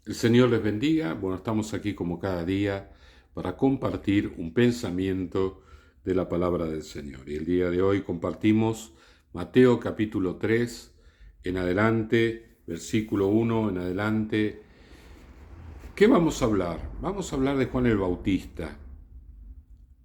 El Señor les bendiga. Bueno, estamos aquí como cada día para compartir un pensamiento de la palabra del Señor. Y el día de hoy compartimos Mateo capítulo 3 en adelante, versículo 1 en adelante. ¿Qué vamos a hablar? Vamos a hablar de Juan el Bautista.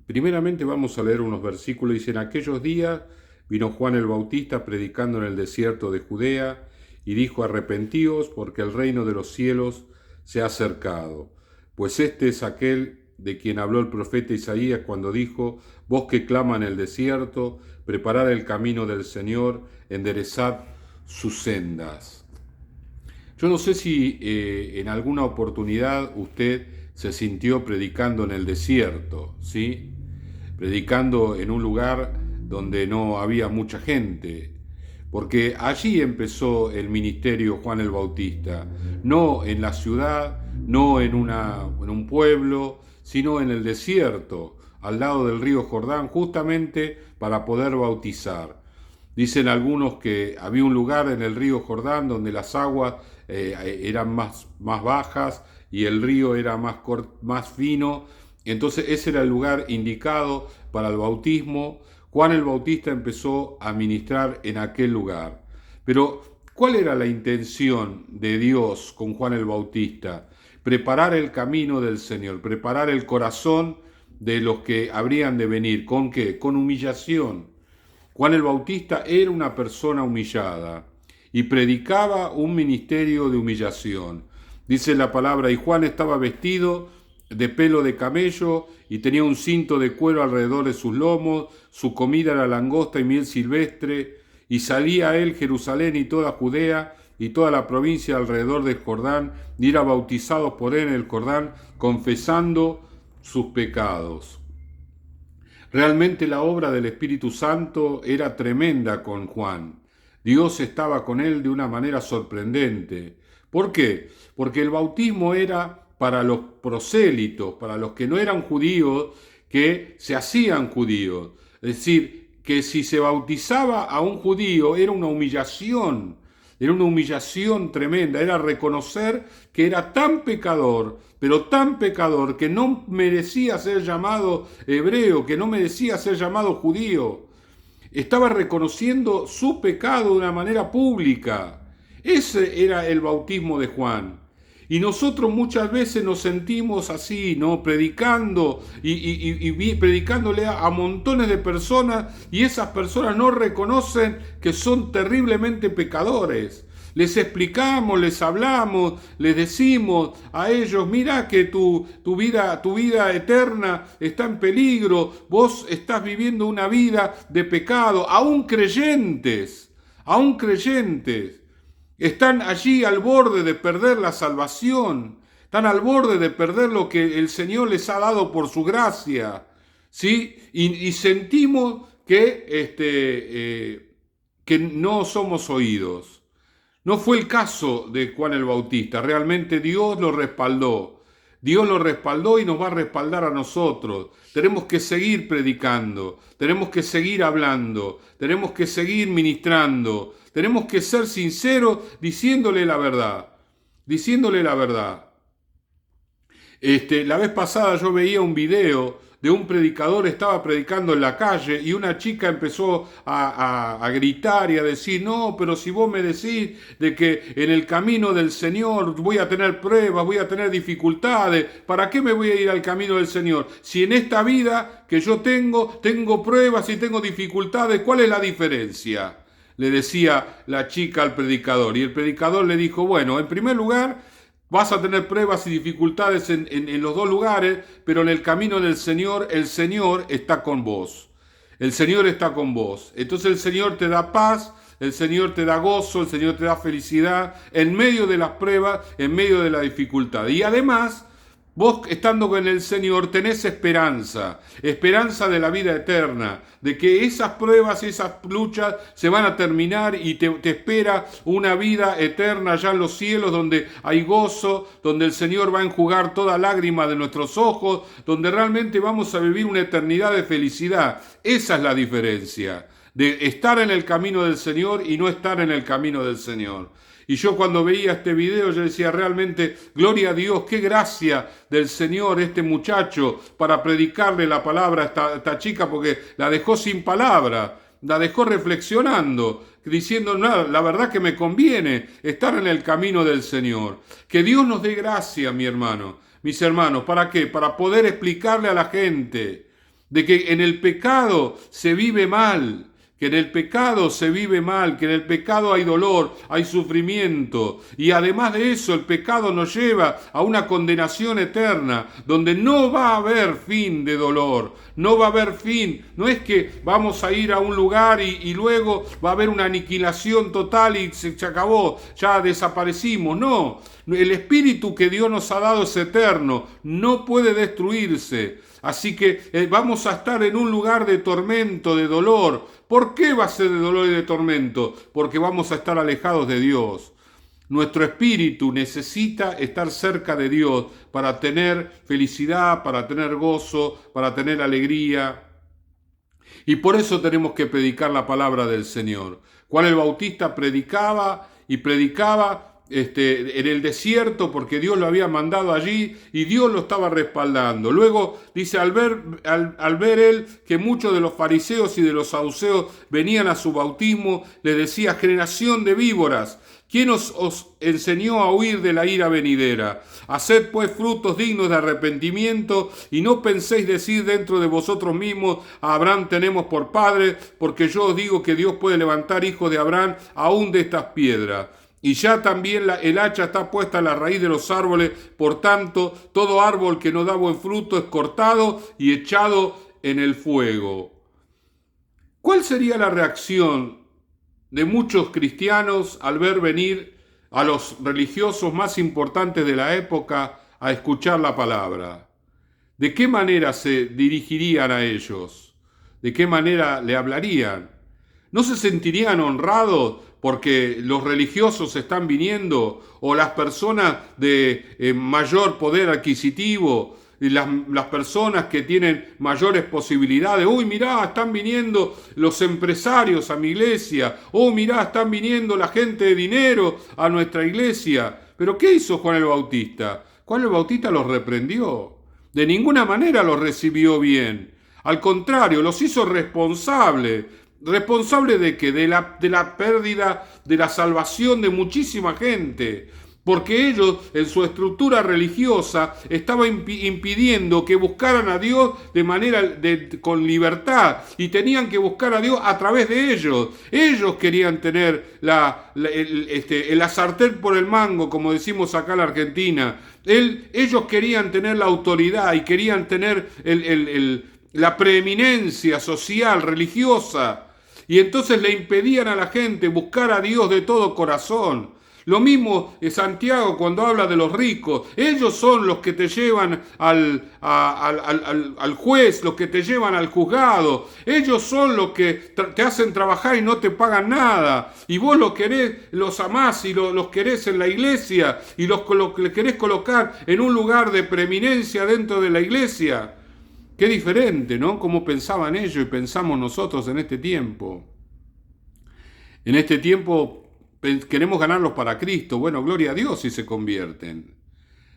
Primeramente vamos a leer unos versículos. Dice: en aquellos días vino Juan el Bautista predicando en el desierto de Judea y dijo: arrepentíos, porque el reino de los cielos se ha acercado. Pues este es aquel de quien habló el profeta Isaías cuando dijo: voz que clama en el desierto, preparad el camino del Señor, enderezad sus sendas. Yo no sé si en alguna oportunidad usted se sintió predicando en el desierto, ¿sí? Predicando en un lugar donde no había mucha gente, porque allí empezó el ministerio Juan el Bautista, no en la ciudad, no en un pueblo, sino en el desierto, al lado del río Jordán, justamente para poder bautizar. Dicen algunos que había un lugar en el río Jordán donde las aguas eran más bajas y el río era más fino. Entonces ese era el lugar indicado para el bautismo. Juan el Bautista empezó a ministrar en aquel lugar. Pero, ¿cuál era la intención de Dios con Juan el Bautista? Preparar el camino del Señor, preparar el corazón de los que habrían de venir. ¿Con qué? Con humillación. Juan el Bautista era una persona humillada y predicaba un ministerio de humillación. Dice la palabra: y Juan estaba vestido de pelo de camello y tenía un cinto de cuero alrededor de sus lomos, su comida era langosta y miel silvestre, y salía a él Jerusalén y toda Judea y toda la provincia alrededor del Jordán, y era bautizado por él en el Jordán, confesando sus pecados. Realmente la obra del Espíritu Santo era tremenda con Juan. Dios estaba con él de una manera sorprendente. ¿Por qué? Porque el bautismo era para los prosélitos, para los que no eran judíos, que se hacían judíos. Es decir, que si se bautizaba a un judío era una humillación tremenda, era reconocer que era tan pecador, pero tan pecador, que no merecía ser llamado hebreo, que no merecía ser llamado judío. Estaba reconociendo su pecado de una manera pública. Ese era el bautismo de Juan. Y nosotros muchas veces nos sentimos así, ¿no? Predicando y predicándole a montones de personas, y esas personas no reconocen que son terriblemente pecadores. Les explicamos, les hablamos, les decimos a ellos: mira que tu vida eterna está en peligro, vos estás viviendo una vida de pecado, aún creyentes, aún creyentes. Están allí al borde de perder la salvación. Están al borde de perder lo que el Señor les ha dado por su gracia. ¿Sí? Y sentimos que no somos oídos. No fue el caso de Juan el Bautista. Realmente Dios lo respaldó. Dios lo respaldó y nos va a respaldar a nosotros. Tenemos que seguir predicando, tenemos que seguir hablando, tenemos que seguir ministrando, tenemos que ser sinceros diciéndole la verdad, diciéndole la verdad. La vez pasada yo veía un video de un predicador, estaba predicando en la calle y una chica empezó a gritar y a decir: no, pero si vos me decís de que en el camino del Señor voy a tener pruebas, voy a tener dificultades, ¿para qué me voy a ir al camino del Señor? Si en esta vida que yo tengo pruebas y tengo dificultades, ¿cuál es la diferencia?, le decía la chica al predicador. Y el predicador le dijo: bueno, en primer lugar, vas a tener pruebas y dificultades en los dos lugares, pero en el camino del Señor, el Señor está con vos. El Señor está con vos. Entonces el Señor te da paz, el Señor te da gozo, el Señor te da felicidad en medio de las pruebas, en medio de la dificultad. Y además, vos estando con el Señor tenés esperanza, esperanza de la vida eterna, de que esas pruebas, esas luchas se van a terminar y te espera una vida eterna allá en los cielos, donde hay gozo, donde el Señor va a enjugar toda lágrima de nuestros ojos, donde realmente vamos a vivir una eternidad de felicidad. Esa es la diferencia de estar en el camino del Señor y no estar en el camino del Señor. Y yo cuando veía este video, yo decía realmente, gloria a Dios, qué gracia del Señor este muchacho para predicarle la palabra a esta chica, porque la dejó sin palabra, la dejó reflexionando, diciendo, no, la verdad que me conviene estar en el camino del Señor. Que Dios nos dé gracia, mi hermano, mis hermanos, ¿para qué? Para poder explicarle a la gente de que en el pecado se vive mal, que en el pecado se vive mal, que en el pecado hay dolor, hay sufrimiento, y además de eso el pecado nos lleva a una condenación eterna, donde no va a haber fin de dolor, no va a haber fin, no es que vamos a ir a un lugar y luego va a haber una aniquilación total y se acabó, ya desaparecimos, no, el espíritu que Dios nos ha dado es eterno, no puede destruirse. Así que vamos a estar en un lugar de tormento, de dolor. ¿Por qué va a ser de dolor y de tormento? Porque vamos a estar alejados de Dios. Nuestro espíritu necesita estar cerca de Dios para tener felicidad, para tener gozo, para tener alegría. Y por eso tenemos que predicar la palabra del Señor. Juan el Bautista predicaba y predicaba en el desierto porque Dios lo había mandado allí y Dios lo estaba respaldando. Luego dice, al ver él que muchos de los fariseos y de los saduceos venían a su bautismo, le decía, generación de víboras, ¿quién os enseñó a huir de la ira venidera? Haced pues frutos dignos de arrepentimiento y no penséis decir dentro de vosotros mismos, a Abraham tenemos por padre, porque yo os digo que Dios puede levantar hijos de Abraham aún de estas piedras. Y ya también el hacha está puesta a la raíz de los árboles, por tanto, todo árbol que no da buen fruto es cortado y echado en el fuego. ¿Cuál sería la reacción de muchos cristianos al ver venir a los religiosos más importantes de la época a escuchar la palabra? ¿De qué manera se dirigirían a ellos? ¿De qué manera le hablarían? ¿No se sentirían honrados porque los religiosos están viniendo o las personas de mayor poder adquisitivo y las personas que tienen mayores posibilidades? Uy, mirá, están viniendo los empresarios a mi iglesia. Oh, mirá, están viniendo la gente de dinero a nuestra iglesia. ¿Pero qué hizo Juan el Bautista? Juan el Bautista los reprendió. De ninguna manera los recibió bien. Al contrario, los hizo responsables. ¿Responsable de qué? De la pérdida, de la salvación de muchísima gente. Porque ellos, en su estructura religiosa, estaban impidiendo que buscaran a Dios de manera con libertad. Y tenían que buscar a Dios a través de ellos. Ellos querían tener la sartén por el mango, como decimos acá en la Argentina. Ellos querían tener la autoridad y querían tener la preeminencia social, religiosa. Y entonces le impedían a la gente buscar a Dios de todo corazón. Lo mismo es Santiago cuando habla de los ricos. Ellos son los que te llevan al juez, los que te llevan al juzgado. Ellos son los que te hacen trabajar y no te pagan nada. Y vos los querés, los amás y los querés en la iglesia y los querés colocar en un lugar de preeminencia dentro de la iglesia. Qué diferente, ¿no? Cómo pensaban ellos y pensamos nosotros en este tiempo. En este tiempo queremos ganarlos para Cristo. Bueno, gloria a Dios si se convierten,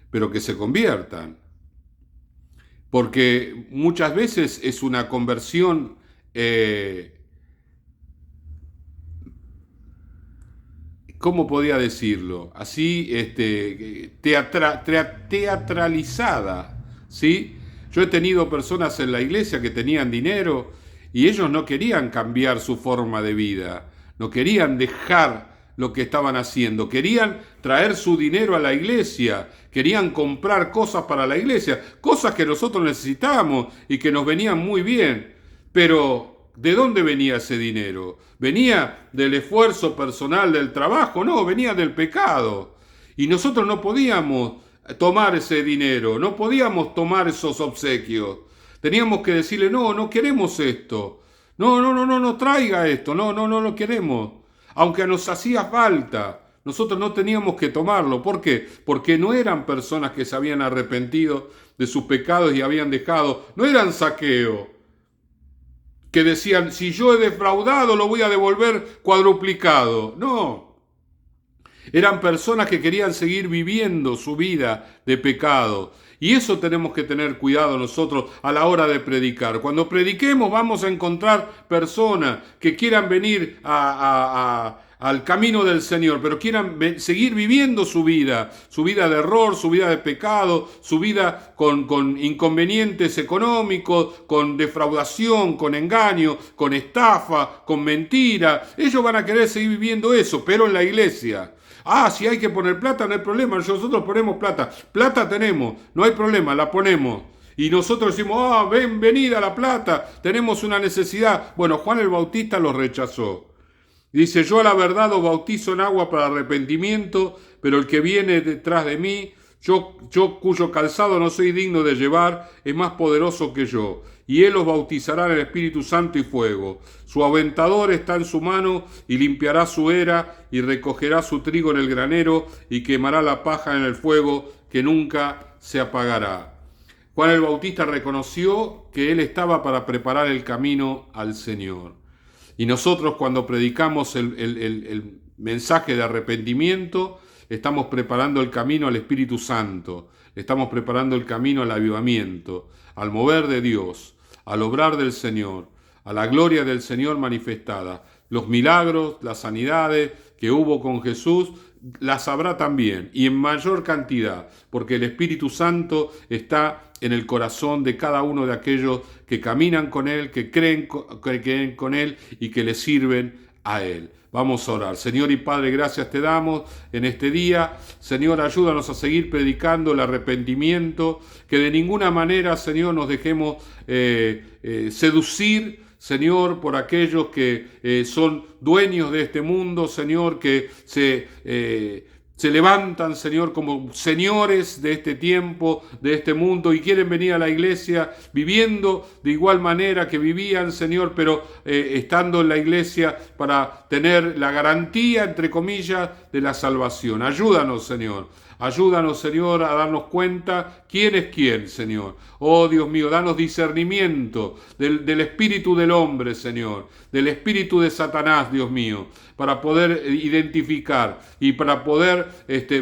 pero que se conviertan. Porque muchas veces es una conversión ¿cómo podía decirlo? Así, teatralizada, ¿sí? Yo he tenido personas en la iglesia que tenían dinero y ellos no querían cambiar su forma de vida, no querían dejar lo que estaban haciendo, querían traer su dinero a la iglesia, querían comprar cosas para la iglesia, cosas que nosotros necesitábamos y que nos venían muy bien, pero ¿de dónde venía ese dinero? ¿Venía del esfuerzo personal del trabajo? No, venía del pecado. Y nosotros no podíamos tomar ese dinero, no podíamos tomar esos obsequios. Teníamos que decirle, no queremos esto. No traiga esto, no lo queremos. Aunque nos hacía falta, nosotros no teníamos que tomarlo. ¿Por qué? Porque no eran personas que se habían arrepentido de sus pecados y habían dejado, no eran Zaqueo, que decían, si yo he defraudado, lo voy a devolver cuadruplicado. No. Eran personas que querían seguir viviendo su vida de pecado. Y eso tenemos que tener cuidado nosotros a la hora de predicar. Cuando prediquemos vamos a encontrar personas que quieran venir al camino del Señor, pero quieran seguir viviendo su vida de error, su vida de pecado, su vida con inconvenientes económicos, con defraudación, con engaño, con estafa, con mentira. Ellos van a querer seguir viviendo eso, pero en la iglesia. Si hay que poner plata, no hay problema, nosotros ponemos plata. Plata tenemos, no hay problema, la ponemos. Y nosotros decimos, venida la plata, tenemos una necesidad. Bueno, Juan el Bautista los rechazó. Dice, yo a la verdad os bautizo en agua para arrepentimiento, pero el que viene detrás de mí, yo cuyo calzado no soy digno de llevar, es más poderoso que yo. Y él os bautizará en el Espíritu Santo y fuego. Su aventador está en su mano y limpiará su era y recogerá su trigo en el granero y quemará la paja en el fuego que nunca se apagará. Juan el Bautista reconoció que él estaba para preparar el camino al Señor. Y nosotros cuando predicamos el mensaje de arrepentimiento, estamos preparando el camino al Espíritu Santo, estamos preparando el camino al avivamiento, al mover de Dios, al obrar del Señor, a la gloria del Señor manifestada. Los milagros, las sanidades que hubo con Jesús, las habrá también, y en mayor cantidad, porque el Espíritu Santo está en el corazón de cada uno de aquellos que caminan con Él, que creen con Él y que le sirven a Él. Vamos a orar. Señor y Padre, gracias te damos en este día. Señor, ayúdanos a seguir predicando el arrepentimiento, que de ninguna manera, Señor, nos dejemos seducir, Señor, por aquellos que son dueños de este mundo, Señor, que se levantan, Señor, como señores de este tiempo, de este mundo, y quieren venir a la iglesia viviendo de igual manera que vivían, Señor, pero estando en la iglesia para tener la garantía, entre comillas, de la salvación. Ayúdanos, Señor. Ayúdanos, Señor, a darnos cuenta quién es quién, Señor. Oh, Dios mío, danos discernimiento del espíritu del hombre, Señor, del espíritu de Satanás, Dios mío, para poder identificar y para poder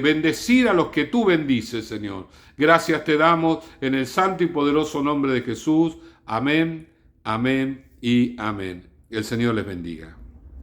bendecir a los que tú bendices, Señor. Gracias te damos en el santo y poderoso nombre de Jesús. Amén, amén y amén. El Señor les bendiga.